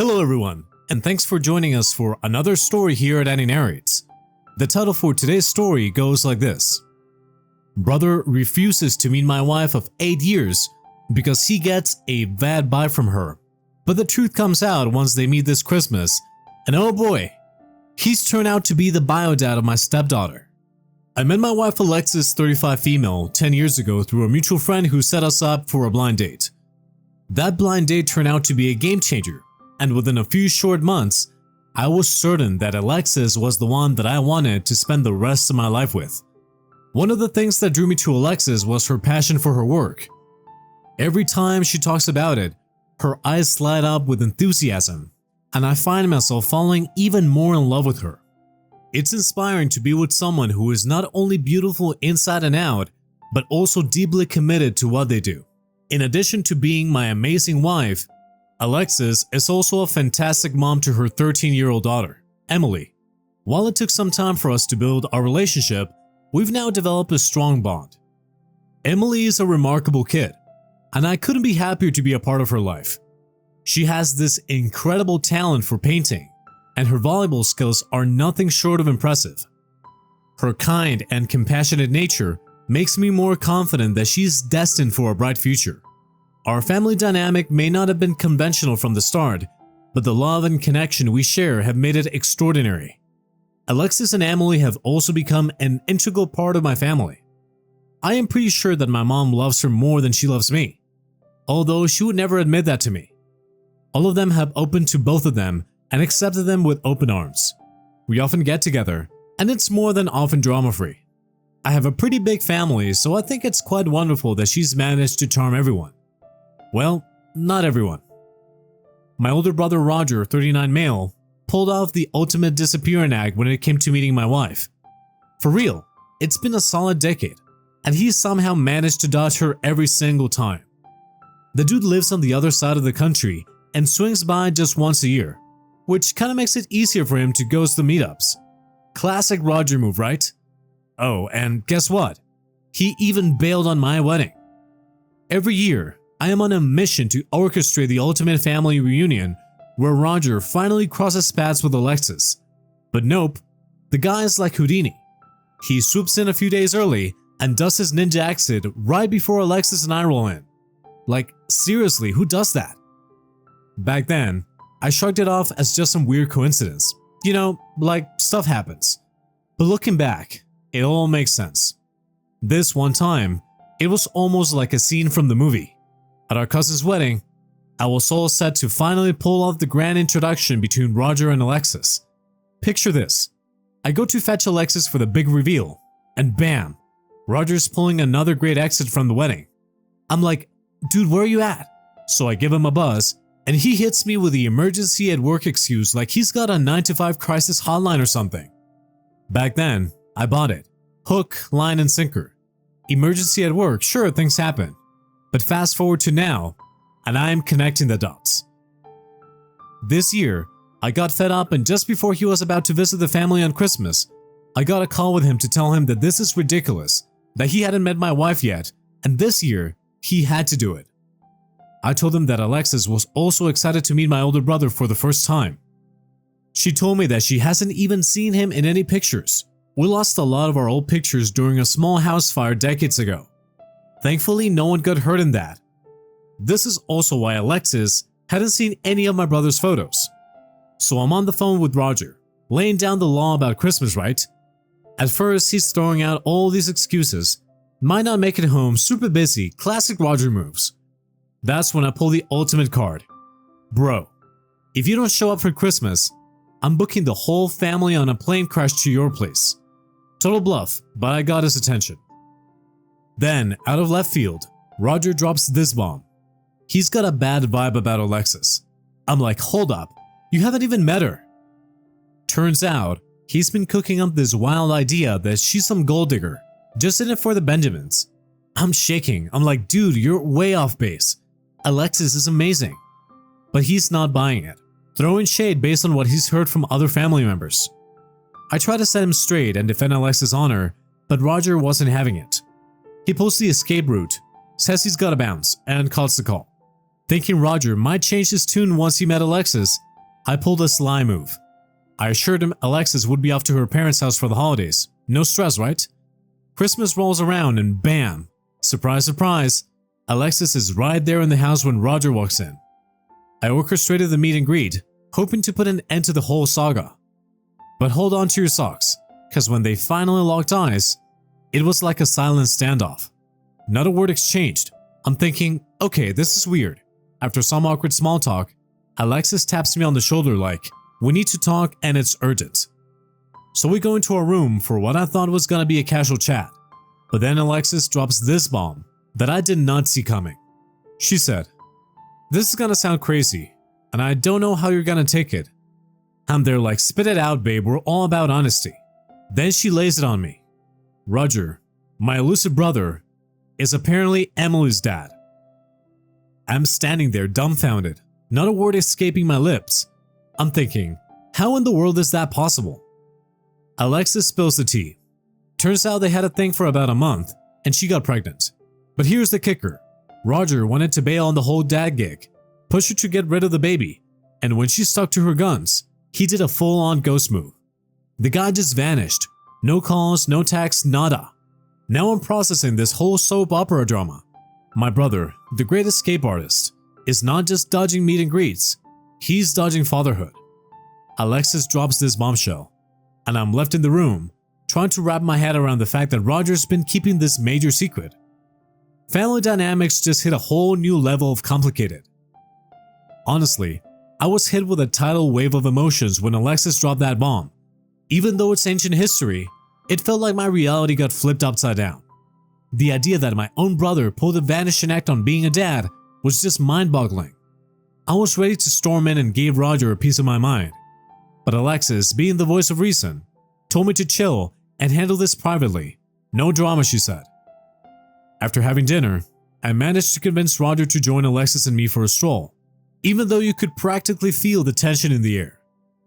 Hello everyone, and thanks for joining us for another story here at Danny Narrates. The title for today's story goes like this. Brother refuses to meet my wife of 8 years because he gets a bad vibe from her. But the truth comes out once they meet this Christmas, and oh boy, he's turned out to be the biodad of my stepdaughter. I met my wife Alexis, 35 female, 10 years ago through a mutual friend who set us up for a blind date. That blind date turned out to be a game changer, and within a few short months, I was certain that Alexis was the one that I wanted to spend the rest of my life with. One of the things that drew me to Alexis was her passion for her work. Every time she talks about it, her eyes light up with enthusiasm, and I find myself falling even more in love with her. It's inspiring to be with someone who is not only beautiful inside and out, but also deeply committed to what they do. In addition to being my amazing wife, Alexis is also a fantastic mom to her 13-year-old daughter, Emily. While it took some time for us to build our relationship, we've now developed a strong bond. Emily is a remarkable kid, and I couldn't be happier to be a part of her life. She has this incredible talent for painting, and her volleyball skills are nothing short of impressive. Her kind and compassionate nature makes me more confident that she's destined for a bright future. Our family dynamic may not have been conventional from the start, but the love and connection we share have made it extraordinary. Alexis and Emily have also become an integral part of my family. I am pretty sure that my mom loves her more than she loves me, although she would never admit that to me. All of them have opened to both of them and accepted them with open arms. We often get together, and it's more than often drama-free. I have a pretty big family, so I think it's quite wonderful that she's managed to charm everyone. Well, not everyone. My older brother Roger, 39 male, pulled off the ultimate disappearing act when it came to meeting my wife. For real, it's been a solid decade, and he somehow managed to dodge her every single time. The dude lives on the other side of the country and swings by just once a year, which kinda makes it easier for him to ghost the meetups. Classic Roger move, right? Oh, and guess what? He even bailed on my wedding. Every year, I am on a mission to orchestrate the ultimate family reunion where Roger finally crosses paths with Alexis. But nope, the guy is like Houdini. He swoops in a few days early and does his ninja exit right before Alexis and I roll in. Like, seriously, who does that? Back then, I shrugged it off as just some weird coincidence. You know, like, stuff happens. But looking back, it all makes sense. This one time, it was almost like a scene from the movie. At our cousin's wedding, I was all set to finally pull off the grand introduction between Roger and Alexis. Picture this. I go to fetch Alexis for the big reveal, and bam, Roger's pulling another great exit from the wedding. I'm like, dude, where are you at? So I give him a buzz, and he hits me with the emergency at work excuse like he's got a 9-to-5 crisis hotline or something. Back then, I bought it. Hook, line, and sinker. Emergency at work, sure, things happen. But fast forward to now, and I am connecting the dots. This year, I got fed up, and just before he was about to visit the family on Christmas, I got a call with him to tell him that this is ridiculous, that he hadn't met my wife yet, and this year, he had to do it. I told him that Alexis was also excited to meet my older brother for the first time. She told me that she hasn't even seen him in any pictures. We lost a lot of our old pictures during a small house fire decades ago. Thankfully, no one got hurt in that. This is also why Alexis hadn't seen any of my brother's photos. So I'm on the phone with Roger, laying down the law about Christmas, right? At first, he's throwing out all these excuses. Might not make it home, super busy, classic Roger moves. That's when I pull the ultimate card. Bro, if you don't show up for Christmas, I'm booking the whole family on a plane crash to your place. Total bluff, but I got his attention. Then, out of left field, Roger drops this bomb. He's got a bad vibe about Alexis. I'm like, hold up, you haven't even met her. Turns out, he's been cooking up this wild idea that she's some gold digger, just in it for the Benjamins. I'm shaking, I'm like, dude, you're way off base. Alexis is amazing. But he's not buying it, throwing shade based on what he's heard from other family members. I try to set him straight and defend Alexis' honor, but Roger wasn't having it. He pulls the escape route, says he's gotta bounce, and calls the call. Thinking Roger might change his tune once he met Alexis, I pulled a sly move. I assured him Alexis would be off to her parents' house for the holidays. No stress, right? Christmas rolls around and bam! Surprise, surprise! Alexis is right there in the house when Roger walks in. I orchestrated the meet and greet, hoping to put an end to the whole saga. But hold on to your socks, cause when they finally locked eyes, it was like a silent standoff. Not a word exchanged. I'm thinking, okay, this is weird. After some awkward small talk, Alexis taps me on the shoulder like, we need to talk and it's urgent. So we go into our room for what I thought was gonna be a casual chat. But then Alexis drops this bomb that I did not see coming. She said, "This is gonna sound crazy, and I don't know how you're gonna take it." I'm there like, spit it out, babe, we're all about honesty. Then she lays it on me. Roger, my elusive brother, is apparently Emily's dad. I'm standing there dumbfounded, not a word escaping my lips. I'm thinking, how in the world is that possible? Alexis spills the tea. Turns out they had a thing for about a month, and she got pregnant. But here's the kicker. Roger wanted to bail on the whole dad gig, push her to get rid of the baby, and when she stuck to her guns, he did a full-on ghost move. The guy just vanished. No calls, no texts, nada. Now I'm processing this whole soap opera drama. My brother, the great escape artist, is not just dodging meet and greets, he's dodging fatherhood. Alexis drops this bombshell, and I'm left in the room, trying to wrap my head around the fact that Roger's been keeping this major secret. Family dynamics just hit a whole new level of complicated. Honestly, I was hit with a tidal wave of emotions when Alexis dropped that bomb. Even though it's ancient history, it felt like my reality got flipped upside down. The idea that my own brother pulled a vanishing act on being a dad was just mind-boggling. I was ready to storm in and give Roger a piece of my mind. But Alexis, being the voice of reason, told me to chill and handle this privately. No drama, she said. After having dinner, I managed to convince Roger to join Alexis and me for a stroll, even though you could practically feel the tension in the air.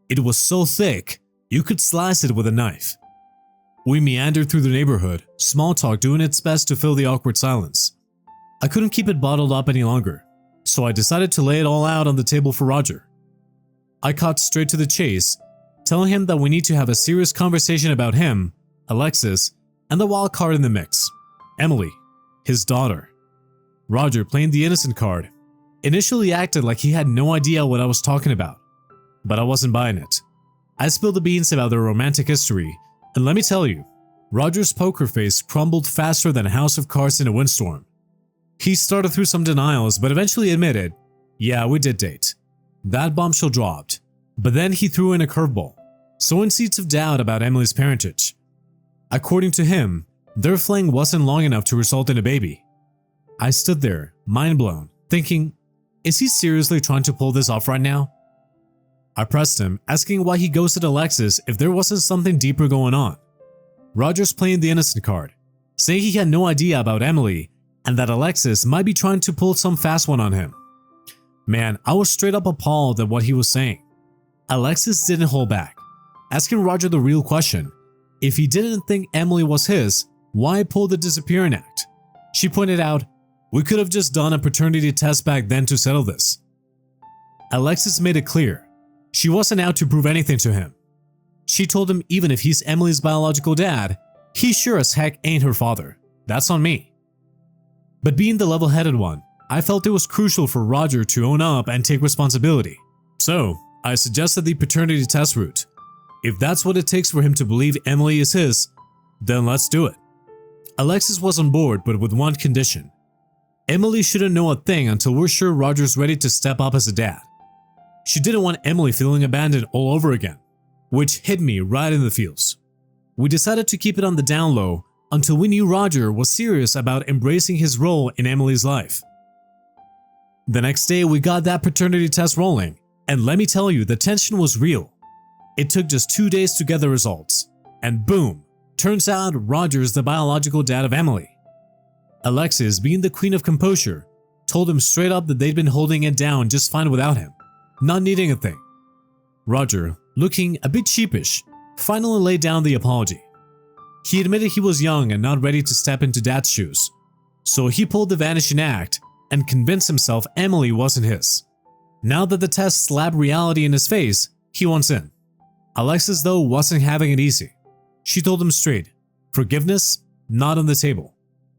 It was so thick, you could slice it with a knife. We meandered through the neighborhood, small talk doing its best to fill the awkward silence. I couldn't keep it bottled up any longer, so I decided to lay it all out on the table for Roger. I cut straight to the chase, telling him that we need to have a serious conversation about him, Alexis, and the wild card in the mix, Emily, his daughter. Roger, playing the innocent card, initially acted like he had no idea what I was talking about, but I wasn't buying it. I spilled the beans about their romantic history, and let me tell you, Roger's poker face crumbled faster than a house of cards in a windstorm. He started through some denials but eventually admitted, yeah, we did date. That bombshell dropped, but then he threw in a curveball, sowing seeds of doubt about Emily's parentage. According to him, their fling wasn't long enough to result in a baby. I stood there, mind blown, thinking, is he seriously trying to pull this off right now? I pressed him, asking why he ghosted Alexis if there wasn't something deeper going on. Roger's playing the innocent card, saying he had no idea about Emily and that Alexis might be trying to pull some fast one on him. Man, I was straight up appalled at what he was saying. Alexis didn't hold back, asking Roger the real question. If he didn't think Emily was his, why pull the disappearing act? She pointed out, we could have just done a paternity test back then to settle this. Alexis made it clear. She wasn't out to prove anything to him. She told him even if he's Emily's biological dad, he sure as heck ain't her father. That's on me. But being the level-headed one, I felt it was crucial for Roger to own up and take responsibility. So, I suggested the paternity test route. If that's what it takes for him to believe Emily is his, then let's do it. Alexis was on board, but with one condition. Emily shouldn't know a thing until we're sure Roger's ready to step up as a dad. She didn't want Emily feeling abandoned all over again, which hit me right in the feels. We decided to keep it on the down low until we knew Roger was serious about embracing his role in Emily's life. The next day we got that paternity test rolling, and let me tell you, the tension was real. It took just 2 days to get the results, and boom, turns out Roger's the biological dad of Emily. Alexis, being the queen of composure, told him straight up that they'd been holding it down just fine without him, not needing a thing. Roger, looking a bit sheepish, finally laid down the apology. He admitted he was young and not ready to step into dad's shoes, so he pulled the vanishing act and convinced himself Emily wasn't his. Now that the test slapped reality in his face, he wants in. Alexis, though, wasn't having it easy. She told him straight, forgiveness, not on the table.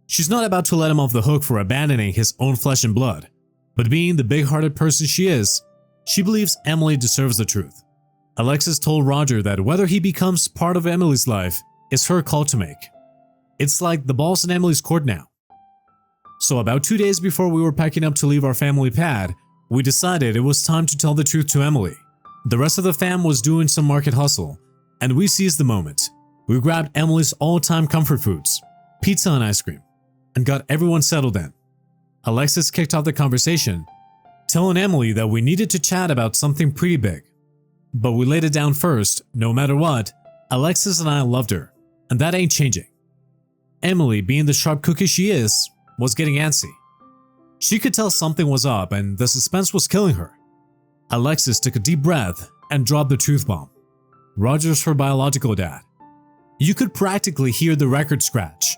She's not about to let him off the hook for abandoning his own flesh and blood, but being the big-hearted person she is, she believes Emily deserves the truth. Alexis told Roger that whether he becomes part of Emily's life is her call to make. It's like the ball's in Emily's court now. So about 2 days before we were packing up to leave our family pad, we decided it was time to tell the truth to Emily. The rest of the fam was doing some market hustle, and we seized the moment. We grabbed Emily's all-time comfort foods, pizza and ice cream, and got everyone settled in. Alexis kicked off the conversation, telling Emily that we needed to chat about something pretty big. But we laid it down first. No matter what, Alexis and I loved her, and that ain't changing. Emily, being the sharp cookie she is, was getting antsy. She could tell something was up and the suspense was killing her. Alexis took a deep breath and dropped the truth bomb. Roger's her biological dad. You could practically hear the record scratch.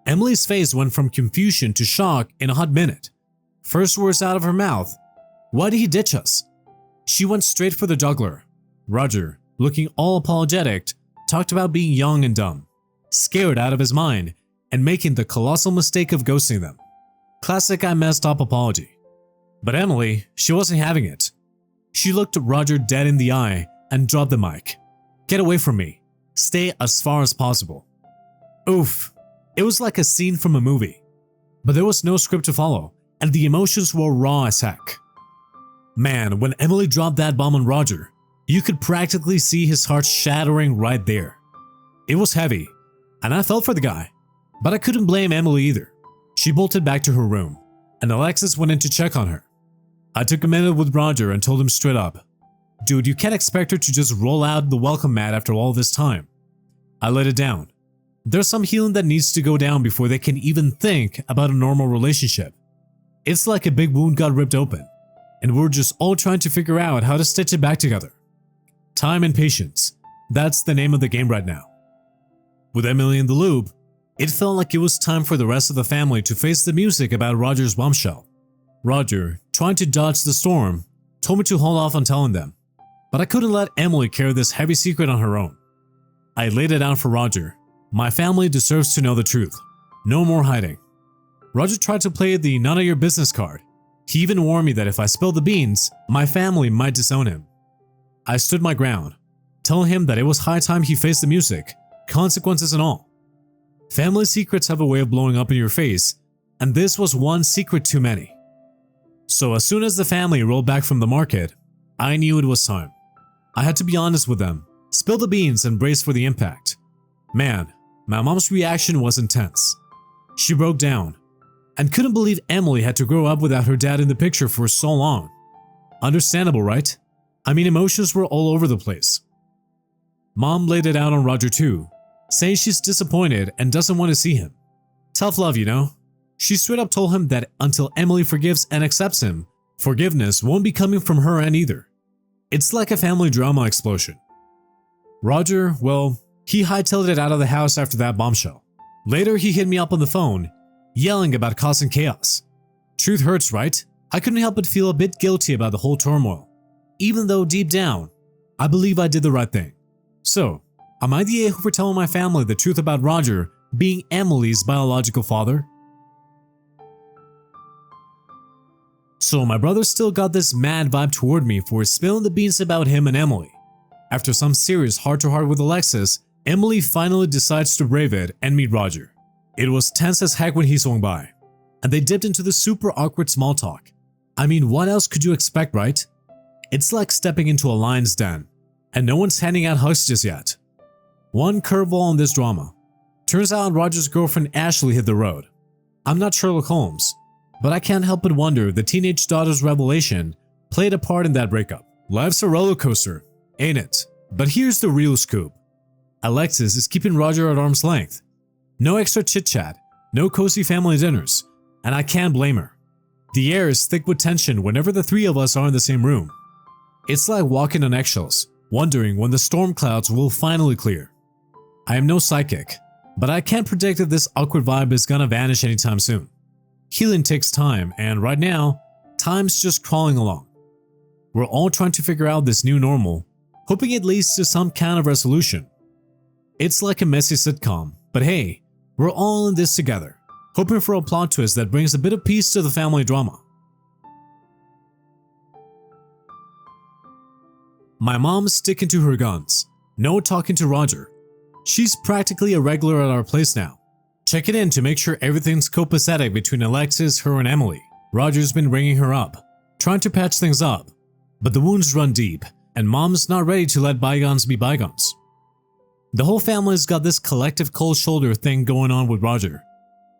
Emily's face went from confusion to shock in a hot minute. First words out of her mouth, "Why did he ditch us?" She went straight for the jugular. Roger, looking all apologetic, talked about being young and dumb, scared out of his mind, and making the colossal mistake of ghosting them. Classic I messed up apology. But Emily, she wasn't having it. She looked Roger dead in the eye and dropped the mic. "Get away from me. Stay as far as possible." Oof. It was like a scene from a movie. But there was no script to follow, and the emotions were raw as heck. Man, when Emily dropped that bomb on Roger, you could practically see his heart shattering right there. It was heavy, and I felt for the guy. But I couldn't blame Emily either. She bolted back to her room, and Alexis went in to check on her. I took a minute with Roger and told him straight up, "Dude, you can't expect her to just roll out the welcome mat after all this time." I let it down. There's some healing that needs to go down before they can even think about a normal relationship. It's like a big wound got ripped open, and we're just all trying to figure out how to stitch it back together. Time and patience, that's the name of the game right now. With Emily in the loop, it felt like it was time for the rest of the family to face the music about Roger's bombshell. Roger, trying to dodge the storm, told me to hold off on telling them, but I couldn't let Emily carry this heavy secret on her own. I laid it out for Roger. My family deserves to know the truth. No more hiding. Roger tried to play the none of your business card. He even warned me that if I spilled the beans, my family might disown him. I stood my ground, telling him that it was high time he faced the music, consequences and all. Family secrets have a way of blowing up in your face, and this was one secret too many. So as soon as the family rolled back from the market, I knew it was time. I had to be honest with them, spill the beans and brace for the impact. Man, my mom's reaction was intense. She broke down and couldn't believe Emily had to grow up without her dad in the picture for so long. Understandable, right? I mean, emotions were all over the place. Mom laid it out on Roger too, saying she's disappointed and doesn't want to see him. Tough love, you know? She straight up told him that until Emily forgives and accepts him, forgiveness won't be coming from her end either. It's like a family drama explosion. Roger, well, he hightailed it out of the house after that bombshell. Later, he hit me up on the phone, yelling about causing chaos. Truth hurts, right? I couldn't help but feel a bit guilty about the whole turmoil, even though deep down, I believe I did the right thing. So, am I the a-hole for telling my family the truth about Roger being Emily's biological father? So my brother still got this mad vibe toward me for spilling the beans about him and Emily. After some serious heart-to-heart with Alexis, Emily finally decides to brave it and meet Roger. It was tense as heck when he swung by, and they dipped into the super awkward small talk. I mean, what else could you expect, right? It's like stepping into a lion's den, and no one's handing out hugs just yet. One curveball on this drama. Turns out Roger's girlfriend Ashley hit the road. I'm not Sherlock Holmes, but I can't help but wonder if the teenage daughter's revelation played a part in that breakup. Life's a roller coaster, ain't it? But here's the real scoop. Alexis is keeping Roger at arm's length. No extra chit-chat, no cozy family dinners, and I can't blame her. The air is thick with tension whenever the three of us are in the same room. It's like walking on eggshells, wondering when the storm clouds will finally clear. I am no psychic, but I can't predict if this awkward vibe is gonna vanish anytime soon. Healing takes time, and right now, time's just crawling along. We're all trying to figure out this new normal, hoping it leads to some kind of resolution. It's like a messy sitcom, but hey, we're all in this together, hoping for a plot twist that brings a bit of peace to the family drama. My mom's sticking to her guns. No talking to Roger. She's practically a regular at our place now. Checking in to make sure everything's copacetic between Alexis, her and Emily. Roger's been ringing her up, trying to patch things up, but the wounds run deep, and mom's not ready to let bygones be bygones. The whole family's got this collective cold shoulder thing going on with Roger.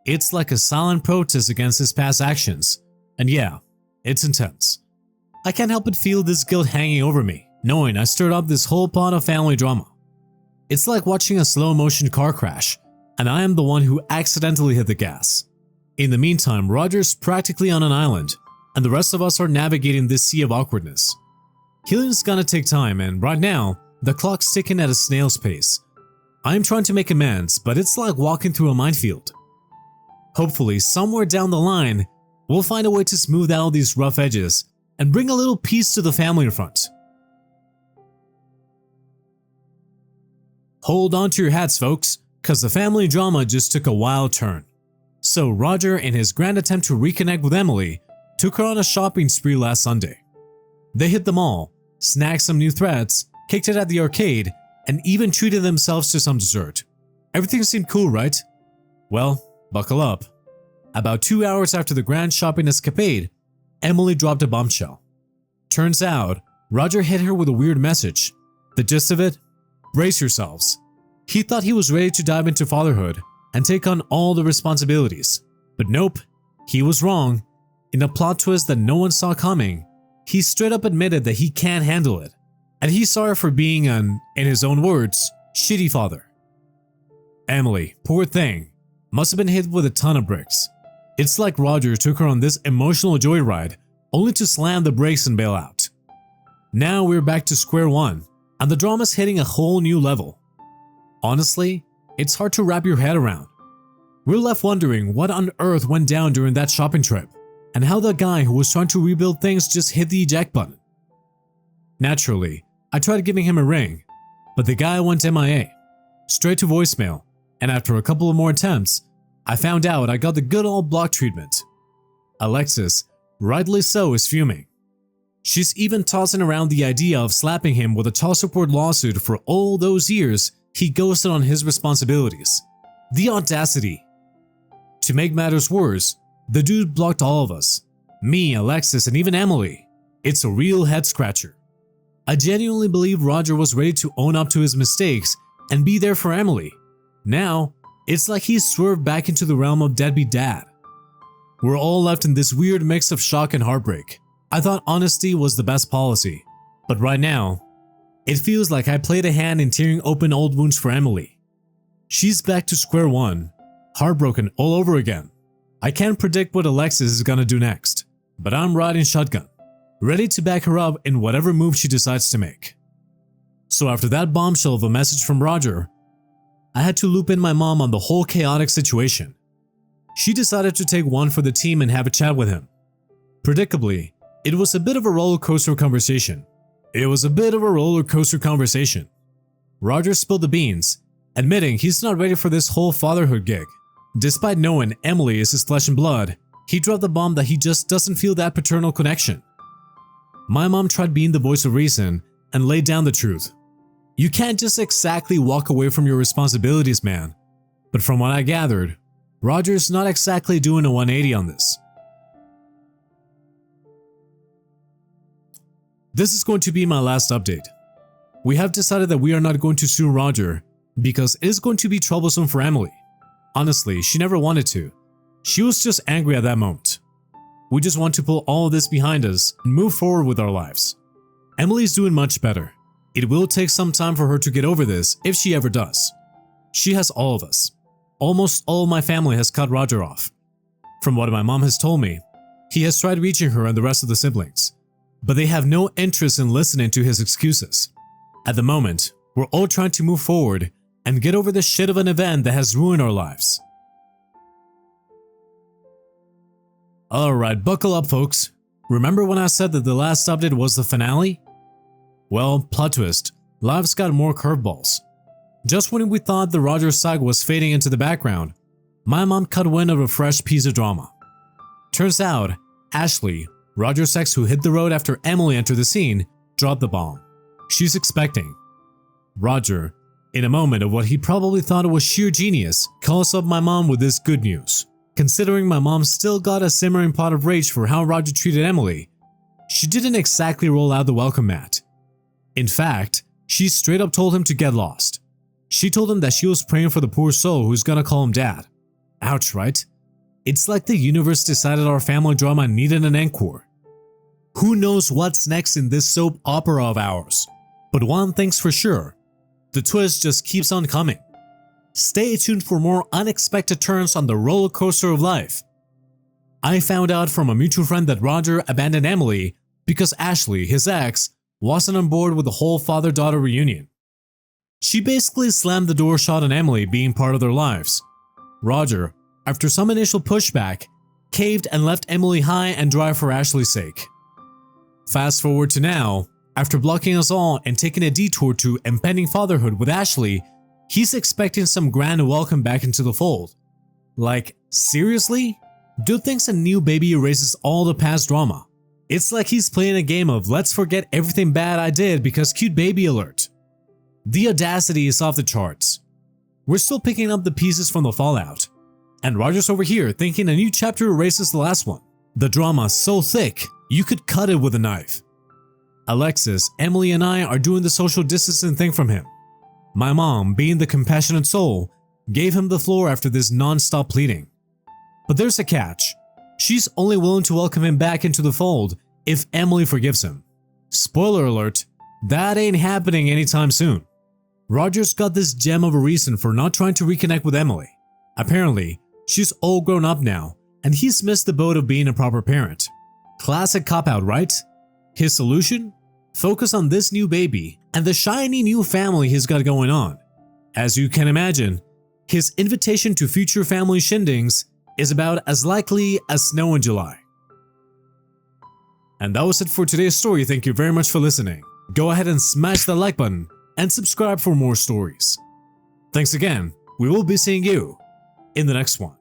It's like a silent protest against his past actions, and yeah, it's intense. I can't help but feel this guilt hanging over me, knowing I stirred up this whole pot of family drama. It's like watching a slow-motion car crash, and I am the one who accidentally hit the gas. In the meantime, Roger's practically on an island, and the rest of us are navigating this sea of awkwardness. Healing's gonna take time, and right now, the clock's ticking at a snail's pace. I'm trying to make amends, but it's like walking through a minefield. Hopefully, somewhere down the line, we'll find a way to smooth out these rough edges and bring a little peace to the family front. Hold on to your hats, folks, cause the family drama just took a wild turn. So Roger, in his grand attempt to reconnect with Emily, took her on a shopping spree last Sunday. They hit the mall, snagged some new threads, kicked it at the arcade, and even treated themselves to some dessert. Everything seemed cool, right? Well, buckle up. About 2 hours after the grand shopping escapade, Emily dropped a bombshell. Turns out, Roger hit her with a weird message. The gist of it? Brace yourselves. He thought he was ready to dive into fatherhood and take on all the responsibilities. But nope, he was wrong. In a plot twist that no one saw coming, he straight up admitted that he can't handle it, and he's sorry for being an, in his own words, shitty father. Emily, poor thing, must have been hit with a ton of bricks. It's like Roger took her on this emotional joyride only to slam the brakes and bail out. Now we're back to square one, and the drama's hitting a whole new level. Honestly, it's hard to wrap your head around. We're left wondering what on earth went down during that shopping trip, and how the guy who was trying to rebuild things just hit the eject button. Naturally, I tried giving him a ring, but the guy went MIA, straight to voicemail, and after a couple of more attempts, I found out I got the good old block treatment. Alexis, rightly so, is fuming. She's even tossing around the idea of slapping him with a child support lawsuit for all those years he ghosted on his responsibilities. The audacity! To make matters worse, the dude blocked all of us. Me, Alexis, and even Emily. It's a real head-scratcher. I genuinely believe Roger was ready to own up to his mistakes and be there for Emily. Now, it's like he's swerved back into the realm of deadbeat dad. We're all left in this weird mix of shock and heartbreak. I thought honesty was the best policy, but right now, it feels like I played a hand in tearing open old wounds for Emily. She's back to square one, heartbroken all over again. I can't predict what Alexis is gonna do next, but I'm riding shotgun, ready to back her up in whatever move she decides to make. So after that bombshell of a message from Roger, I had to loop in my mom on the whole chaotic situation. She decided to take one for the team and have a chat with him. Predictably, it was a bit of a roller coaster conversation. Roger spilled the beans, admitting he's not ready for this whole fatherhood gig. Despite knowing Emily is his flesh and blood, he dropped the bomb that he just doesn't feel that paternal connection. My mom tried being the voice of reason and laid down the truth. You can't just exactly walk away from your responsibilities, man. But from what I gathered, Roger's not exactly doing a 180 on this. This is going to be my last update. We have decided that we are not going to sue Roger because it is going to be troublesome for Emily. Honestly, she never wanted to. She was just angry at that moment. We just want to pull all of this behind us and move forward with our lives. Emily's doing much better. It will take some time for her to get over this if she ever does. She has all of us. Almost all of my family has cut Roger off. From what my mom has told me, he has tried reaching her and the rest of the siblings, but they have no interest in listening to his excuses. At the moment, we're all trying to move forward and get over the shit of an event that has ruined our lives. Alright, buckle up folks. Remember when I said that the last update was the finale? Well, plot twist, life's got more curveballs. Just when we thought the Roger saga was fading into the background, my mom caught wind of a fresh piece of drama. Turns out, Ashley, Roger's ex who hit the road after Emily entered the scene, dropped the bomb. She's expecting. Roger, in a moment of what he probably thought was sheer genius, calls up my mom with this good news. Considering my mom still got a simmering pot of rage for how Roger treated Emily, she didn't exactly roll out the welcome mat. In fact, she straight up told him to get lost. She told him that she was praying for the poor soul who's gonna call him dad. Ouch, right? It's like the universe decided our family drama needed an encore. Who knows what's next in this soap opera of ours? But one thing's for sure, the twist just keeps on coming. Stay tuned for more unexpected turns on the roller coaster of life. I found out from a mutual friend that Roger abandoned Emily because Ashley, his ex, wasn't on board with the whole father-daughter reunion. She basically slammed the door shut on Emily being part of their lives. Roger, after some initial pushback, caved and left Emily high and dry for Ashley's sake. Fast forward to now, after blocking us all and taking a detour to impending fatherhood with Ashley, he's expecting some grand welcome back into the fold. Like, seriously? Dude thinks a new baby erases all the past drama. It's like he's playing a game of let's forget everything bad I did because cute baby alert. The audacity is off the charts. We're still picking up the pieces from the fallout. And Roger's over here thinking a new chapter erases the last one. The drama's so thick, you could cut it with a knife. Alexis, Emily and I are doing the social distancing thing from him. My mom, being the compassionate soul, gave him the floor after this non-stop pleading. But there's a catch. She's only willing to welcome him back into the fold if Emily forgives him. Spoiler alert, that ain't happening anytime soon. Roger's got this gem of a reason for not trying to reconnect with Emily. Apparently, she's all grown up now, and he's missed the boat of being a proper parent. Classic cop-out, right? His solution? Focus on this new baby and the shiny new family he's got going on. As you can imagine, his invitation to future family shindigs is about as likely as snow in July. And that was it for today's story. Thank you very much for listening. Go ahead and smash the like button and subscribe for more stories. Thanks again. We will be seeing you in the next one.